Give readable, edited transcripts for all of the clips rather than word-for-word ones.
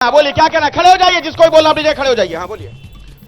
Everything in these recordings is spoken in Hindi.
हाँ बोलिए, क्या कहना है? खड़े हो जाइए, जिसको भी बोलना दीजिए, खड़े हो जाइए। हाँ बोलिए।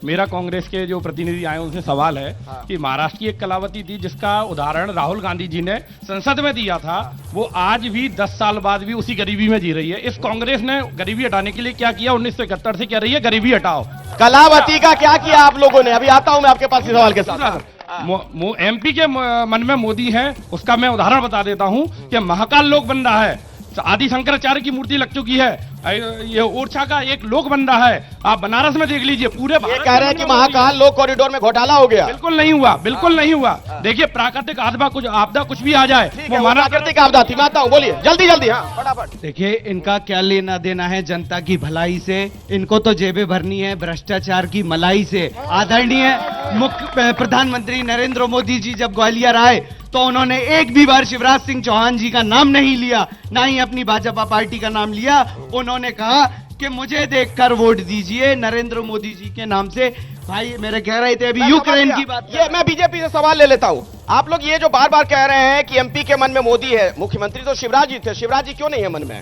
मेरा कांग्रेस के जो प्रतिनिधि आए उनसे सवाल है कि महाराष्ट्र की एक कलावती थी जिसका उदाहरण राहुल गांधी जी ने संसद में दिया था, वो आज भी 10 साल बाद भी उसी गरीबी में जी रही है। इस कांग्रेस ने गरीबी हटाने के लिए क्या किया? 1971 से कह रही है गरीबी हटाओ। कलावती का क्या किया आप लोगों ने? अभी आता हूं मैं आपके पास इस सवाल के साथ। एमपी के मन में मोदी है, उसका मैं उदाहरण बता देता हूं कि महाकाल लोक बन रहा है, आदि शंकराचार्य की मूर्ति लग चुकी है, ये ओरछा का एक लोक बन रहा है। आप बनारस में देख लीजिए, पूरे ये कह रहे हैं कि महाकाल लोक कॉरिडोर में घोटाला हो गया। बिल्कुल नहीं हुआ, बिल्कुल नहीं हुआ। देखिए, प्राकृतिक आपदा कुछ भी आ जाए, वो प्राकृतिक आपदा थी। मैं आता हूं, बोलिए जल्दी जल्दी। हाँ फटाफट। देखिए, इनका क्या लेना देना है जनता की भलाई से? इनको तो जेबें भरनी है भ्रष्टाचार की मलाई से। आदरणीय मुख्य प्रधानमंत्री नरेंद्र मोदी जी जब ग्वालियर आए तो उन्होंने एक भी बार शिवराज सिंह चौहान जी का नाम नहीं लिया, ना ही अपनी भाजपा पार्टी का नाम लिया। उन्होंने कहा कि मुझे देखकर वोट दीजिए नरेंद्र मोदी जी के नाम से। भाई मेरे कह रहे थे अभी यूक्रेन की बात, ये मैं बीजेपी से सवाल ले लेता हूं। आप लोग ये जो बार बार कह रहे हैं कि एमपी के मन में मोदी है, मुख्यमंत्री तो शिवराज जी थे, शिवराज जी क्यों नहीं है मन में?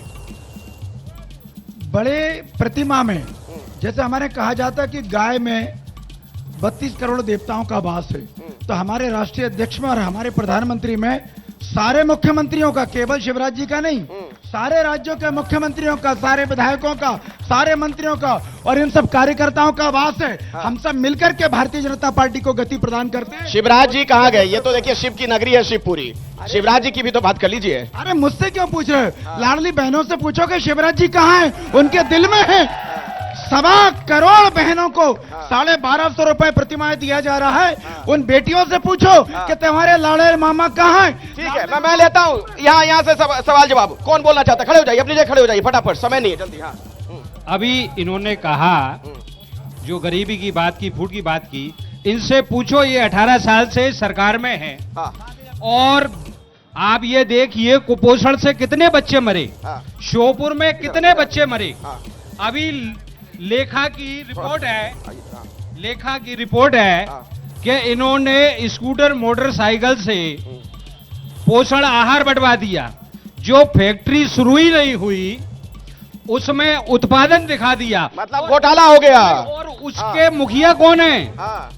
बड़े प्रतिमा में, जैसे हमारे कहा जाता है कि गाय में 32 करोड़ देवताओं का वास है, तो हमारे राष्ट्रीय अध्यक्ष में और हमारे प्रधानमंत्री में सारे मुख्यमंत्रियों का, केवल शिवराज जी का नहीं, सारे राज्यों के मुख्यमंत्रियों का, सारे विधायकों का, सारे मंत्रियों का और इन सब कार्यकर्ताओं का वास है। हम सब मिलकर के भारतीय जनता पार्टी को गति प्रदान करते हैं। शिवराज जी कहाँ गए? ये तो देखिए शिव की नगरी है शिवपुरी। शिवराज जी की भी तो बात कर लीजिए। अरे मुझसे क्यों पूछ रहे हो? लाडली बहनों से पूछो कि शिवराज जी कहाँ हैं? उनके दिल में है। 1.25 करोड़ बहनों को 1250 रुपए प्रतिमाह दिया जा रहा है। उन बेटियों से पूछो कि तुम्हारे लाड़े मामा कहाँ हैं? ठीक है, मैं लेता हूँ यहाँ से सवाल जवाब। कौन बोलना चाहता है? खड़े हो जाइए, अपनी जगह खड़े हो जाइए फटाफट, समय नहीं है, जल्दी। हाँ अभी इन्होंने कहा, जो गरीबी की बात की, फूट की बात की, इनसे पूछो, ये 18 साल से सरकार में है। और आप ये देखिए कुपोषण से कितने बच्चे मरे, श्योपुर में कितने बच्चे मरे। अभी लेखा की रिपोर्ट है कि इन्होंने स्कूटर मोटरसाइकिल से पोषण आहार बंटवा दिया। जो फैक्ट्री शुरू ही नहीं हुई उसमें उत्पादन दिखा दिया, मतलब घोटाला हो गया। और उसके मुखिया कौन है?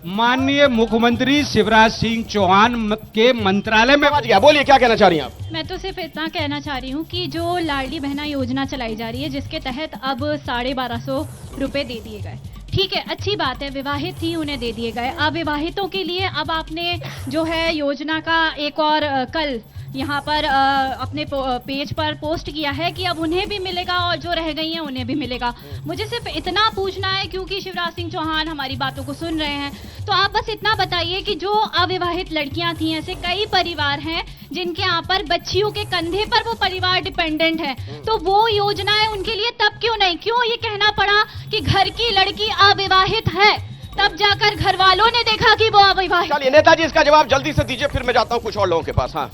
माननीय मुख्यमंत्री शिवराज सिंह चौहान के मंत्रालय में। बोलिए, क्या कहना चाह रही हैं आप? मैं तो सिर्फ इतना कहना चाह रही हूँ कि जो लाडली बहना योजना चलाई जा रही है, जिसके तहत अब 1250 रुपए दे दिए गए, ठीक है, अच्छी बात है। विवाहित थी, उन्हें दे दिए गए। अविवाहितों के लिए अब आपने जो है योजना का एक और कल यहाँ पर अपने पेज पर पोस्ट किया है कि अब उन्हें भी मिलेगा और जो रह गई हैं उन्हें भी मिलेगा। मुझे सिर्फ इतना पूछना है, क्योंकि शिवराज सिंह चौहान हमारी बातों को सुन रहे हैं, तो आप बस इतना बताइए कि जो अविवाहित लड़कियां थी, ऐसे कई परिवार हैं जिनके यहाँ पर बच्चियों के कंधे पर वो परिवार डिपेंडेंट है, तो वो योजनाएं उनके लिए तब क्यों नहीं? क्यों ये कहना पड़ा कि घर की लड़की अविवाहित है, तब जाकर घर वालों ने देखा कि वो अविवाहित? चलिए नेताजी, इसका जवाब जल्दी से दीजिए, फिर मैं जाता हूँ कुछ और लोगों के पास। हाँ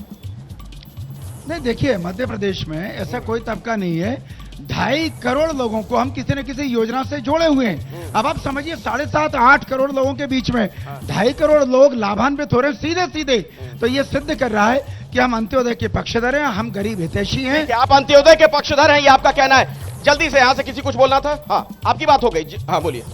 नहीं, देखिए, मध्य प्रदेश में ऐसा कोई तबका नहीं है। 2.5 करोड़ लोगों को हम किसी न किसी योजना से जोड़े हुए हैं। अब आप समझिए, 7.5-8 करोड़ लोगों के बीच में 2.5 करोड़ लोग लाभान्वित हो रहे हैं सीधे सीधे। तो ये सिद्ध कर रहा है कि हम अंत्योदय के पक्षधर हैं, हम गरीब हितैषी हैं। आप अंत्योदय के पक्षधर हैं, ये आपका कहना है। जल्दी से, यहाँ से किसी कुछ बोलना था? हाँ आपकी बात हो गई। हाँ बोलिए।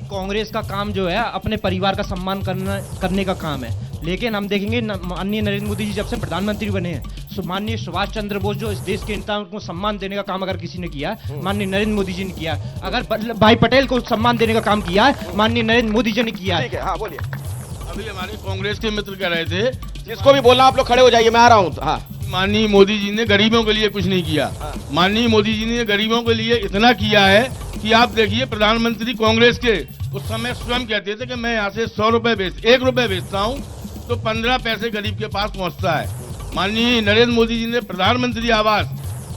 कांग्रेस का काम जो है अपने परिवार का सम्मान करने का काम है, लेकिन हम देखेंगे माननीय नरेंद्र मोदी जी जब से प्रधानमंत्री बने हैं, माननीय सुभाष चंद्र बोस जो इस देश के नेताओं को सम्मान देने का काम अगर किसी ने किया, माननीय नरेंद्र मोदी जी ने किया। अगर वल्लभ भाई पटेल को सम्मान देने का काम किया, माननीय नरेंद्र मोदी जी ने किया। ठीक है, हाँ बोलिए। अभी हमारे कांग्रेस के मित्र कह रहे थे, जिसको भी बोलना आप लोग खड़े हो जाइए, मैं आ रहा हूँ। हाँ, माननीय मोदी जी ने गरीबों के लिए कुछ नहीं किया। माननीय मोदी जी ने गरीबों के लिए इतना किया है कि आप देखिए, प्रधानमंत्री कांग्रेस के उस समय स्वयं कहते थे कि मैं यहाँ से 100 रुपए 1 रुपए बेचता हूँ तो 15 पैसे गरीब के पास पहुँचता है। माननीय नरेंद्र मोदी जी ने प्रधानमंत्री आवास,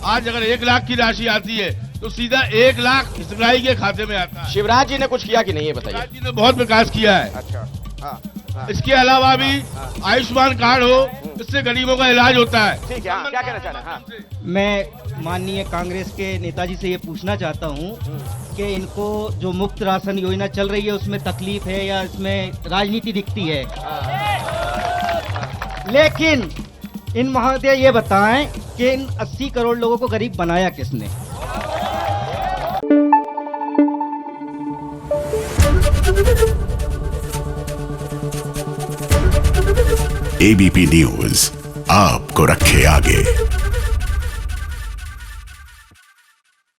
आज अगर 1 लाख की राशि आती है तो सीधा 1 लाख हितग्राही के खाते में आता है। शिवराज जी ने कुछ किया कि नहीं, ये बताइए। शिवराज जी ने बहुत विकास किया है। अच्छा, हाँ। इसके अलावा भी आयुष्मान कार्ड हो, इससे गरीबों का इलाज होता है। ठीक है, हाँ, क्या कहना चाह रहे हैं? हाँ। मैं माननीय कांग्रेस के नेताजी से ये पूछना चाहता हूँ कि इनको जो मुफ्त राशन योजना चल रही है उसमें तकलीफ है या इसमें राजनीति दिखती है? लेकिन इन महोदय ये बताएं कि इन 80 करोड़ लोगों को गरीब बनाया किसने? एबीपी न्यूज आपको रखे आगे।